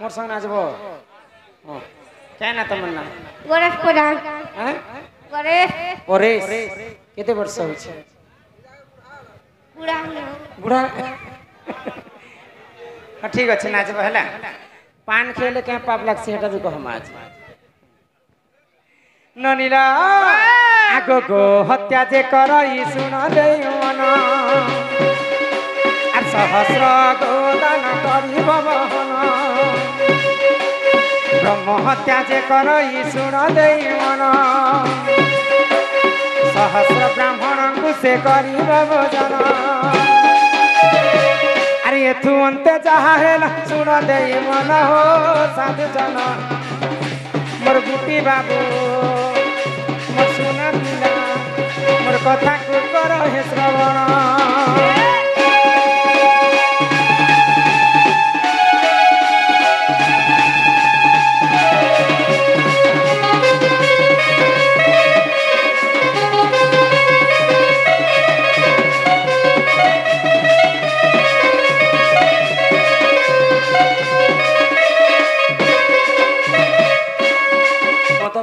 मोर संग नाचबो क्या ना तमन्ना गणेश प्रधान हैं गणेश परेश केते वर्ष होई छै बुढ़ा बुढ़ा हाँ ठीक अच्छे नाचबो हैला पान खेले क्या पाप लागसी हेटा भी कह आज ननीला आगो गो हत्या जे करई सुन देई मन आ सहस्र गोदान करिब बहन ब्रह्म हत्या जे करई सुन देई मन सहस्र ब्राह्मण को से करिब भोजन अरे एथु अंते जहा हेला सुन देई मन हो साधु जन मोर गुटी बाबू मोर सुना पिला मोर कथा को कर हे श्रवण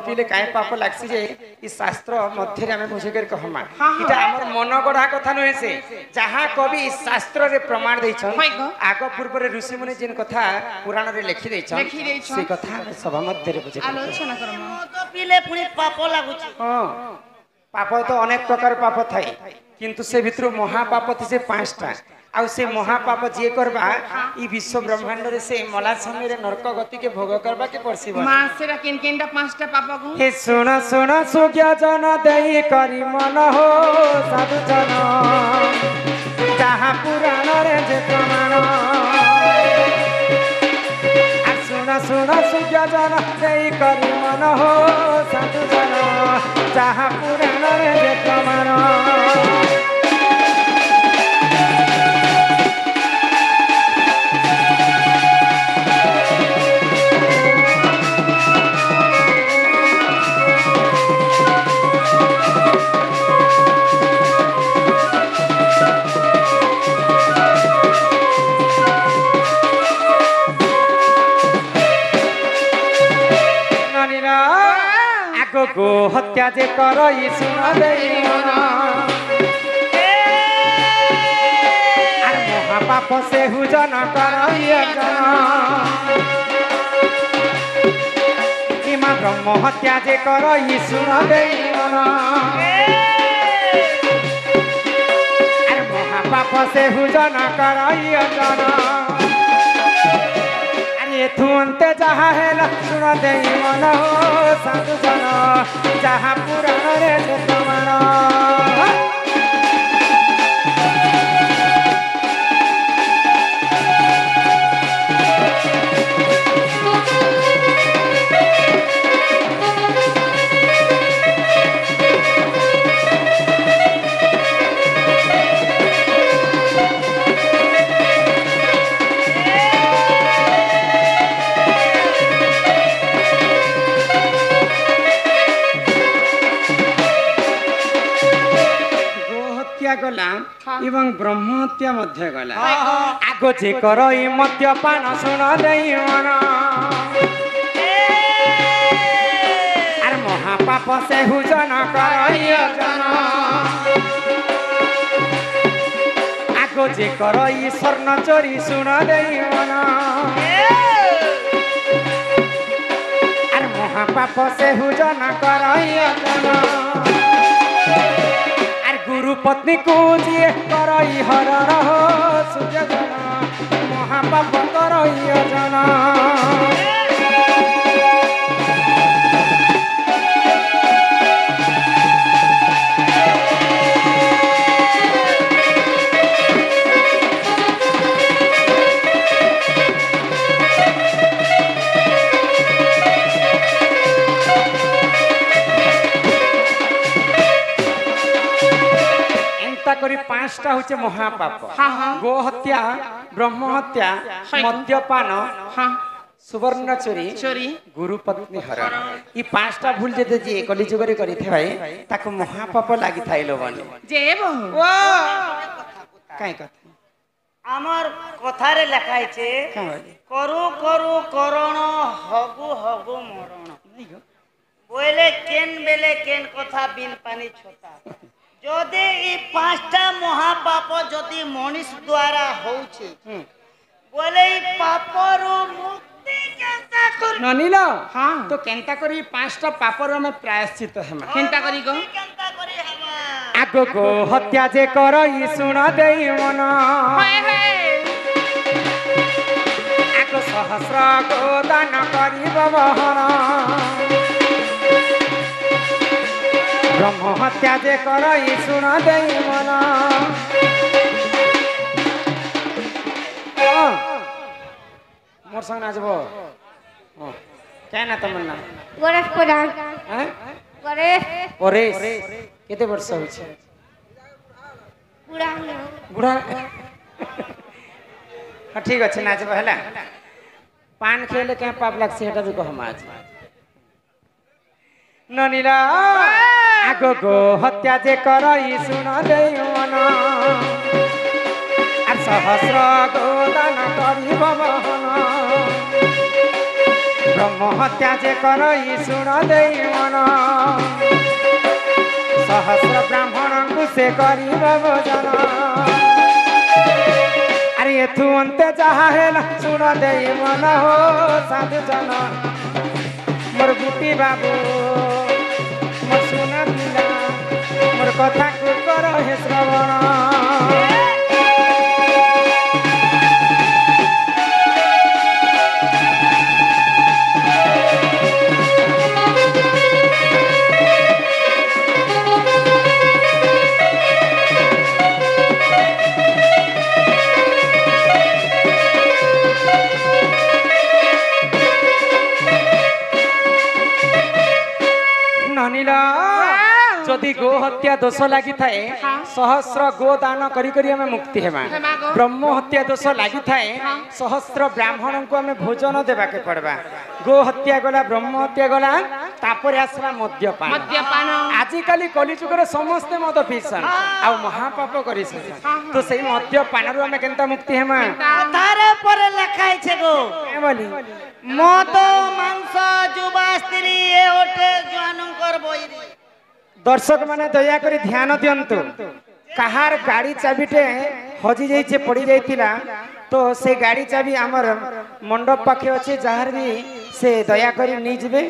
पीले काय पाप लागसी जे ई शास्त्र मध्य रे हमें बुझे कर कहमा इटा हमर मन गढ़ा कथा नहे से जहां कवि शास्त्र रे प्रमाण दै छन आगो पूर्व रे ऋषि मुनि जिन कथा पुराण रे लिखि दै छन से कथा सभा मध्य रे बुझे आलोचना करम तो पीले पुनी पाप लागु छी हां पाप तो अनेक प्रकार पाप थाई किंतु से भितर महापाप से 5टा आउ से महापाप जे करबा ई विश्व ब्रह्मांड रे से मला समय रे नरक गति के भोग करबा के परसिबा मां सेरा किन किनटा 5टा पाप गु हे सुन सुन सुज्ञ जन देई करी मन हो साधु जन जहाँ पुराण रे जे प्रमाण आ सुन सुन सुज्ञ जन देई करी मन हो साधु जन जहाँ पुराण रे जे प्रमाण गो हत्या जे करई सुन देई मन आर महापाप से हुजन करई जन इमा ब्रह्म हत्या जे करई सुन देई मन आर महापाप से हुजन करई जन एथु अंते जहा हेला सुन देई मन हो साधु जन जहा पुराण रे जे प्रमाण गला एवं ब्रह्म हत्या मध्य गला आगो जे करई मद्यपान सुन देई मन आर महापाप से हुजन करई जन आगो जे करई स्वर्ण चोरी सुन देई मन आर महापाप से हुजन करई जन गुरु पत्नी को जिए करई हरण हो सूर्य जन महापाप करई जन करी 5टा होचे महापाप गो हत्या ब्रह्म हत्या मद्यपान सुवर्ण चोरी गुरु पत्नी हरण ई 5टा भूल जेते जे कली जुगरे करी थे भाई ताको महापाप लागि थाइलो बने जे बहु काई कथा আমার কথারে লেখা আছে কাঁ বলি করু করু করণ হগু হগু মরণ বইলে কেন বেলে কেন কথা বিন পানি ছতা যদি এই পাঁচটা মহাপাপ যদি মনীষ দ্বারা হচ্ছে বলে এই পাপরু মুক্তি কেনতা করি ননিল হ্যাঁ তো কেনতা করি পাঁচটা পাপর আমি প্রায়শ্চিত হেমা কেনতা করি গো কেনতা করি হবা আগো হত্যা যে কর ই শুণ দেই মন আগ সহস্র গোদান করিব বহন ব্রহ্ম হত্যা যে কর ই শুণ দেই মন মোর সঙ্গে নাচব কেন তোমার না গণেশ প্রধান হ্যাঁ গণেশ পরেশ কেতে বর্ষ হচ্ছে পুরাণ বুড়া হ্যাঁ ঠিক আছে নাচব হেলা পান খেলে কেন পাপ লাগছে এটা বি কহমা আছে ননিলা আগ গো হত্যা যে কর ই শুণ দেই মন আর সহস্র গোদান করিব বহন ব্রহ্ম হত্যা যে কর ই শুণ দেই মন সহস্র ব্রাহ্মণଙ୍କୁ ସେ କରିବ ଭୋଜନ ଆରେ ଏଠୁ ଅନ୍ତେ ଯାହା ହେଲା ଶୁଣ ଦେଇ ମନ ହୋ ସାଧୁ ଜନ ମୋର ଗୁଟି ବାବୁ ମୋର ସୁନା ପିଲା ମୋର କଥାକୁ କର ହେ ଶ୍ରବଣ যদি গো হত্যা দোষ লাগি থাকে সহস্র গো দান করি করি আমি মুক্তি হেমা ব্রহ্ম হত্যা দোষ লাগি থাকে সহস্র ব্রাহ্মণଙ୍କୁ আমি ভোজন দেবাকে পড়বা গো হত্যা গলা ব্রহ্ম হত্যা গলা তারপরে আসলা মদ্যপান আজিকালি কলিযুগরে সমস্তে মদ পিসন আর মহাপাপ করিছেন তো সেই মদ্যপানরু আমি কেনতা মুক্তি হেমা তারে পরে লেখা আছে গো বলি মদ মাংস যুবা স্ত্রী এ ওটে জোয়ানঙ্কর বইরি দর্শক মানে দয়া করে ধ্যান দিয়ন্তু কাহার গাড়ি চাবিটে হজি যাইছে পড়ি যাইতিলা তো সেই গাড়ি চাবি আমার মণ্ডপ পাখে আছে যাহার বি সে দয়া করে নিয়ে যাবে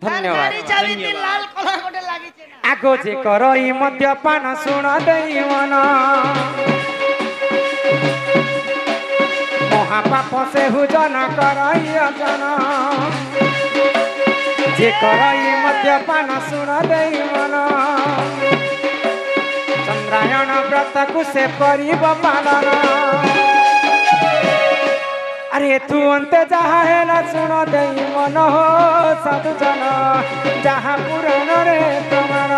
ধন্যবাদ লাল কলর গোটে লাগিছে না আগো যে কর ই মদ্যপান শুণ দেই মন মহাপাপ সে হুজন করই অজন যে করই মদ্যপান শুণ দেই মন চন্দ্রায়ণ ব্রতକୁ ସେ କରିବ ପାଳନ আরে তু অন্তে যাহা হেলা শুণ দেই মন হো সাধু জন যাহা পুরাণরে প্রমাণ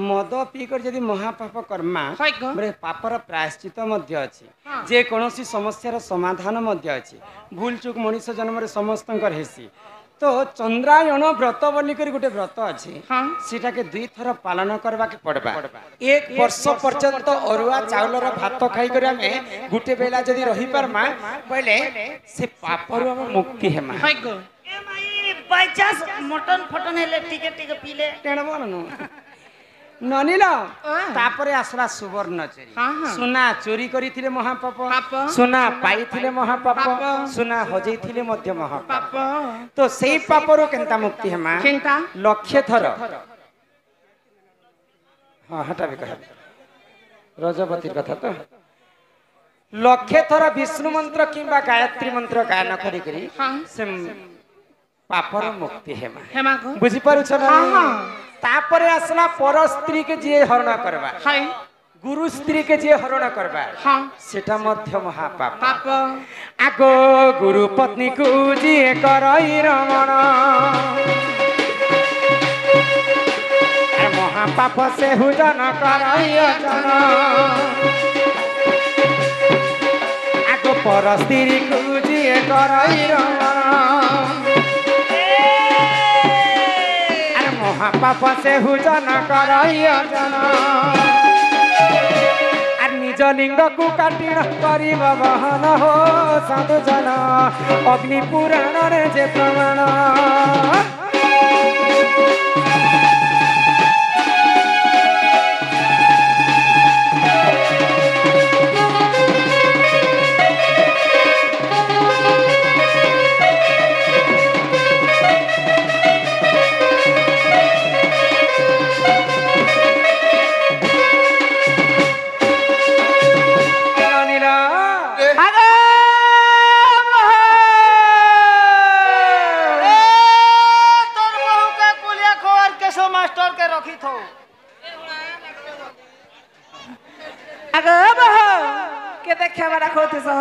মদ পিকর যদি মহাপাপ কর্মা বলে পাপর প্রায়শ্চিত মধ্য আছে যে কোনসি সমস্যার সমাধান মধ্য আছে ভুল চুক মনিষ জন্মরে সমস্তঙ্কর হেসি তো চন্দ্রায়ণ ব্রত বলি করে গোটে ব্রত আছে সেটাকে দুই থর পালন করবাকে পড়বা এক বর্ষ পর্যন্ত অরুয়া চাউলর ভাত খাই করে আমি গোটে বেলা যদি রহি পারমা বলে সে পাপরু আমি মুক্তি হেমা এ মাই বাই চান্স মটন ফটন হেলে টিকে টিকে পিলে কেন বলনু ননিল তারপরে আসলা সুবর্ণ চোরি সোনা চোরি করিଥିଲେ মহাপাপ সোনা পাইଥିଲେ মহাপাপ সোনা হজেইଥିଲେ মধ্য মহাপাপ তো সেই পাপরু কেনতা মুক্তি হেমা লক্ষে থর হ্যাঁ হাটা বি কহ রজবতীর কথা তো লক্ষে থর বিষ্ণু মন্ত্র কিংবা গায়ত্রী মন্ত্র গায়ন করি করি সে পাপর মুক্তি হেমা বুঝি পারুছ না তারপরে আসলা পর স্ত্রী কে যে হরণ করবা गुरु स्त्री के जे हरण करबा हाँ सेटा मध्य महापाप पाप आगो गुरु पत्नी को जी करई रमण महापाप से हुजन करई अजन आगो पर स्त्री को जी करई रमण महापाप से हुजन करई अजन निज लिंग को काटिण करी बहन हो साधु जन अग्नि पुराण रे जे प्रमाण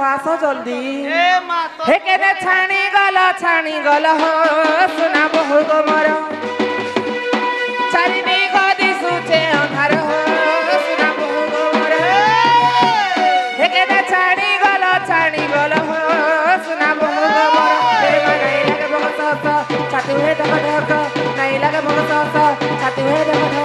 आसो जल्दी हे केने छाणी गल हो सुना बहु गोमर चारि मेघ दिसुचे अंधार हो सुना बहु गोमर हे केने छाणी गल हो सुना बहु गोमर हे नहीं लगे बहुत छाती हुए धक धक नहीं लगे बहुत छाती हुए धक धक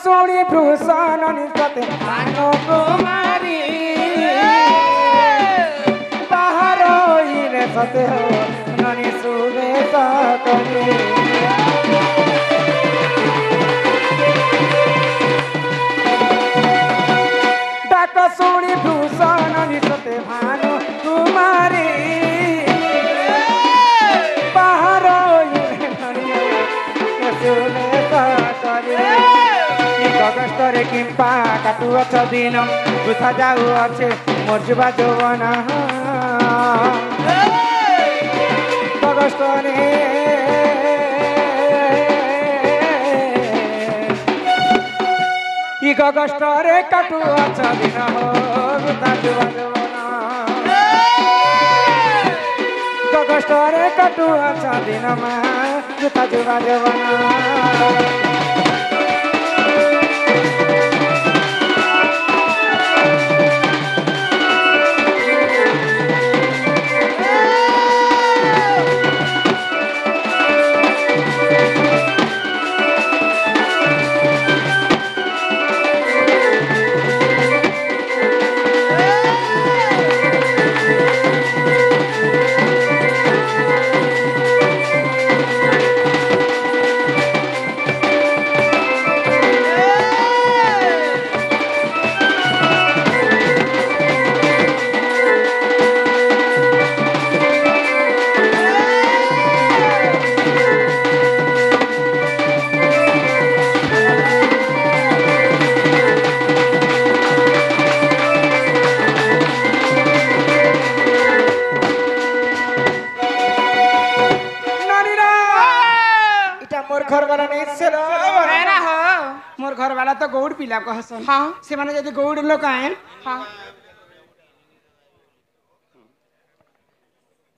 शुणी भूषण निपते मानो कुमारी बाहर रे सते हो ननी सुबे सकते डाक शुणी भूषण निपते भानु कुमारी बाहर रे ननी सुबे सकते कष्टरे किंपा काटुअछ दिन वृथा जाऊे मर्जुबा जौवन कष्टरे कष्टरे काटुअछ दिन वृथा जौवन कष्टरे काटुअछ दिन वृथा जौवन मोर घर वाला तो गौड़ पिला कहसन हाँ से माने जदी गौड़ लोक आए हाँ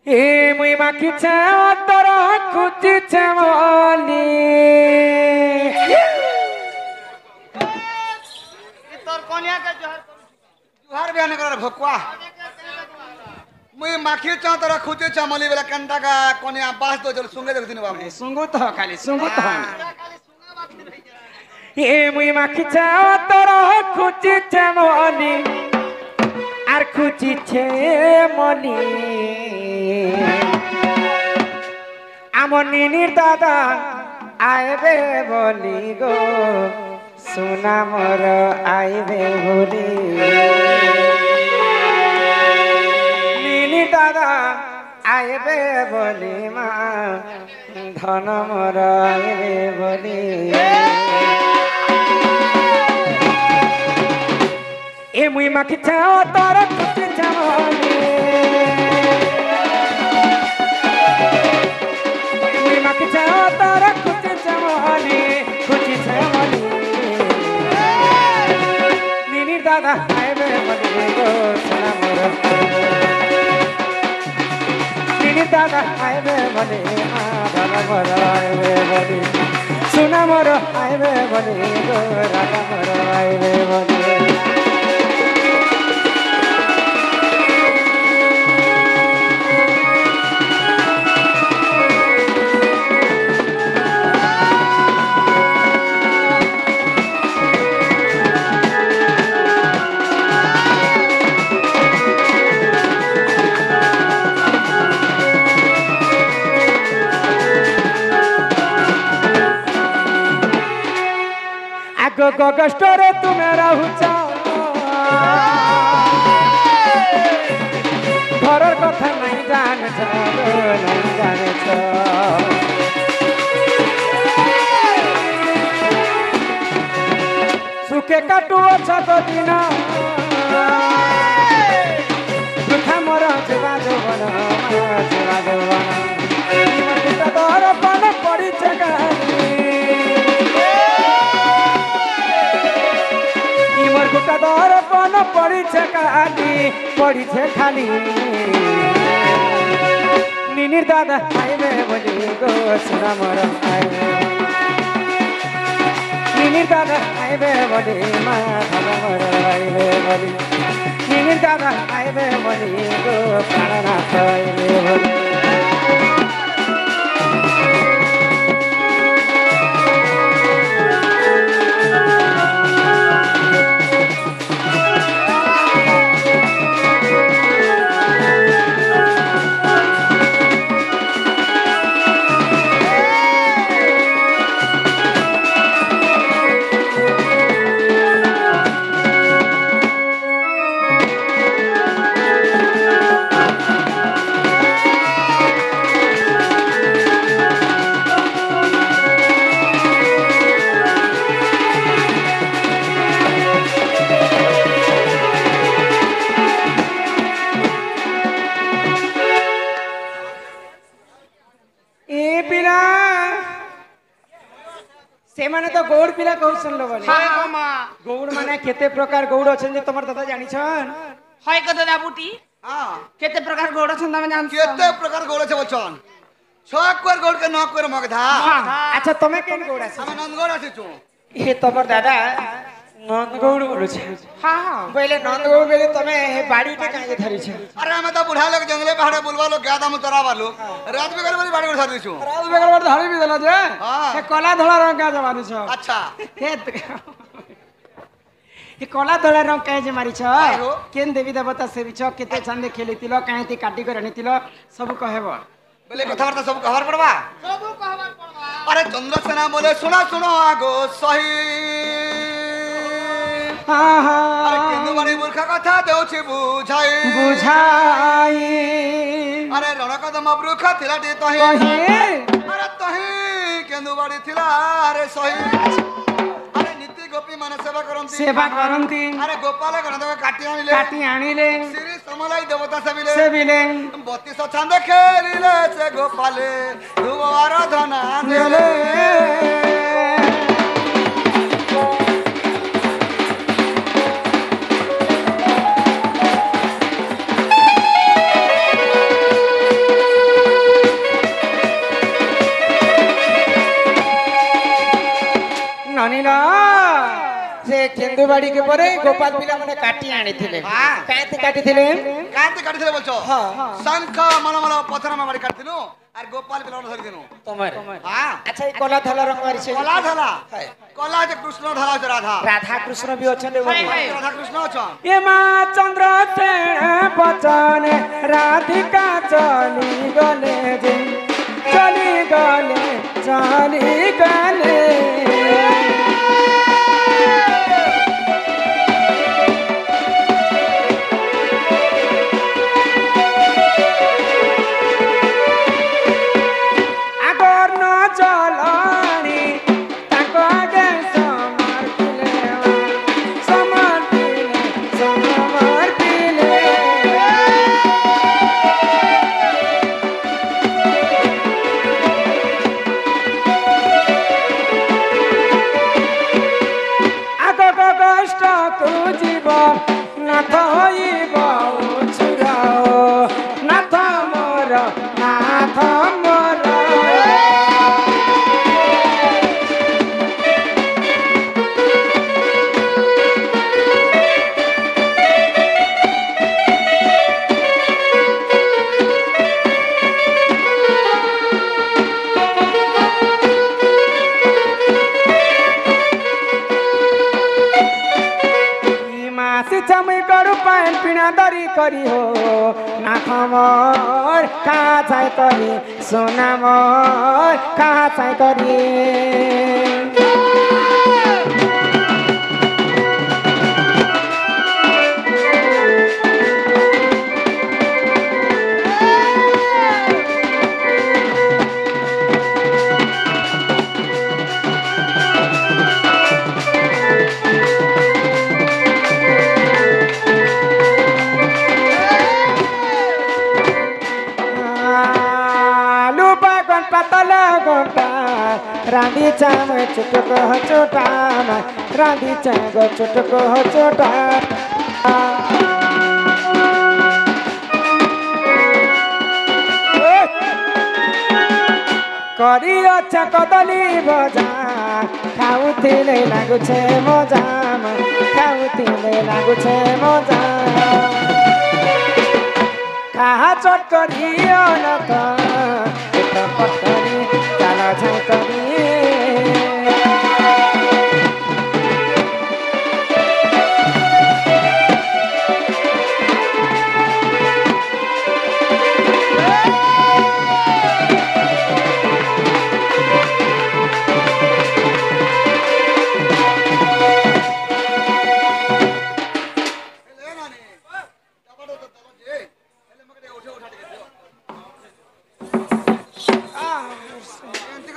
ए मुई মুই মাখিছে তোর খুঁজিছে বলি তোর কনিয়াকে জোহার করু तुहार बियान कर भकुआ मुई माखी च तोरा खुचे चमली बेला कंटा का कोनिया बास दो चल सुंगे देख दिन बाबू सुंगु तो खाली सुंगु तो এ মুই মাখিছে তোর খুঁজিছে বলি আর খুঁজিছে মলি আমার নিনির দাদা আইবে বলি গো সোনা মোর আইবে বলি নিনির দাদা আইবে বলি মা ধন মোর আইবে বলি এ মুই মাখিছে তোর খুঁজিছে বলি মুই মাখিছে তোর খুঁজিছে বলি খুঁজিছে বলি নিনির দাদা আইবে বলি গো সোনা মোর নিনির দাদা আইবে বলি মা ধন মোর আইবে বলি সোনা মোর আইবে বলি গো রাজা মোর আইবে বলি কষ্টরে তুমি রাহুছ ঘরের কথা নাই জানছ নাই জানছ সুখে কাটুছ দিন বৃথা মর জীবা যৌবন জীবা যৌবন দর পান পড়িছে গোটা দর্পণ পড়িছে কালি পড়িছে খালি নিনির দাদা আইবে বলি গো সোনা মোর আইবে নিনির দাদা আইবে বলি মা ধন মোর আইবে বলি নিনির দাদা আইবে বলি গো প্রাণনাথ আইবে বলি ସେମାନେ ତ ଗୌଡ଼ ପିଲା କହୁଛନ୍ ଲୋ ବଲି ଗୌଡ଼ ମାନେ କେତେ ପ୍ରକାର ଗୌଡ଼ ଅଛନ୍ ଯେ ତମର ଦାଦା ଜାଣିଛନ୍ হয় কত দাবুটি हां কেতে প্রকার গোড় আছেন তুমি জানছো केते प्रकार गोड़ छे बचन छक कर गोड़ के नक कर मगधा আচ্ছা তুমি কেন গৌড় আছ हम नंदगोड़ आसी छु এ তোমার দাদা নন্দ গৌড় বলছে হ্যাঁ হ্যাঁ বলে নন্দ গৌড় বলে তুমি বাড়িটা কাজে ধরিছ अरे हम तो बुढ़ा लोग जंगले पहाड़े बुलवा लोग गया हम तरा वालो रात में कर बाड़ी उठा दी छु রাজ বেগল বড় ধরি বি দেলা যে हां এ কলা ধলা রং কাজে মারিছ अच्छा এ কলা ধলা রং কাজে মারিছ আইগো। কেন দেবী দেবতা সেবিছ কেতে চান্দে খেলিতিল কাহিতি কাটি করে আনিতিল সব কহেব बोले कथा वार्ता सब खबर पड़वा সবু কহবার পড়বা अरे चंद्रसेना बोले सुना सुनो आगो सही হ্যাঁ अरे হ্যাঁ केंदु बाड़ी मूर्खा कथा देउछि बुझाई বুঝাই अरे रणकदम बृखा थिला टी तही কহে अरे तही केंदु बाड़ी थिला अरे सही अरे नीति गोपी माने सेवा करंती সেবা করন্তি अरे गोपाल गणदेव काटी आनिले কাটি আনিলে श्री समलाई देवता सेविले সেবিলে 32 छंद खेलिले से गोपाले धुव आराधना देले ବାଡ଼ି କେ ପରେ ଗୋପାଳ ପିଲା ମାନେ କାଟି ଆଣିଥିଲେ হ্যাঁ କାହିଁକି କାଟିଥିଲେ কাঁতে কাটিছিলে বলছো হ্যাঁ শঙ্খ মলমল পথর মা বাড়ি কাটিছিলু আর গোপাল পিলানো ধরি দিনু তোমার হ্যাঁ আচ্ছা এই কলা ধলা রঙ মারিছে কলা ধলা হ্যাঁ। কলা যে কৃষ্ণ ধলা আছে রাধা রাধা কৃষ্ণ বি অছন্তে রাধা কৃষ্ণ অছন এ মা চন্দ্র সেন বচনে রাধিকা চলি গলে যে চলি গলে চলি গলে আগর ন চলনি তাক আগে সমর্পিলে সমর্পিলে আগ কষ্ট খুঁজিব নাথ হইব উছুরাও নাথ মোর নাথ মোর মাসি চামই করু পান পিনা দরি করি হো না খমর কাহা চাই করি সোনা মোর কাহা চাই করি লুপা গন পাতলা গোটা রাঁধি চাম চুটক চোটা রাঁধি চাগ চুটক চোটা করি অচ্ছা কদলি বজা খাউଥିଲେ লাগুছে মজা খাউଥିଲେ লাগুছে মজা কাহা চট করি অনত পটকরি চাল ঝাই করি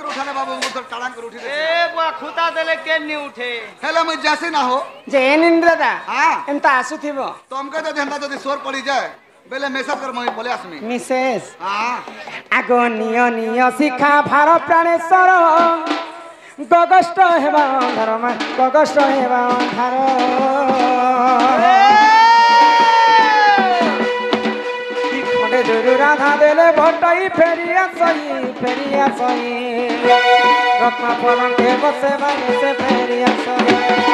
উঠানে বাবু তোর টাড়াং করে উঠি এ বুয়া খুঁতা দেলে কেন নি উঠে হেলে মুই যাসি না হো যে নিন্দ্রদা হ্যাঁ এমতা আসুথিব তোমকে যদি হেন্তা যদি সোর পড়ি যায় বেলে মেসাজ কর মই বলে আসমি মিসেস হ্যাঁ আগ নিয় নিয় শিখা ভার প্রাণেশ্বর গগষ্ট হেবা অন্ধার গগষ্ট হেবা অন্ধার কি খଣ୍ଡে দুরু রাধা দেলে ভটাই ফেরিয়া সই রত্ন পলঙ্কে বসে বাজে ফেরিয়া সই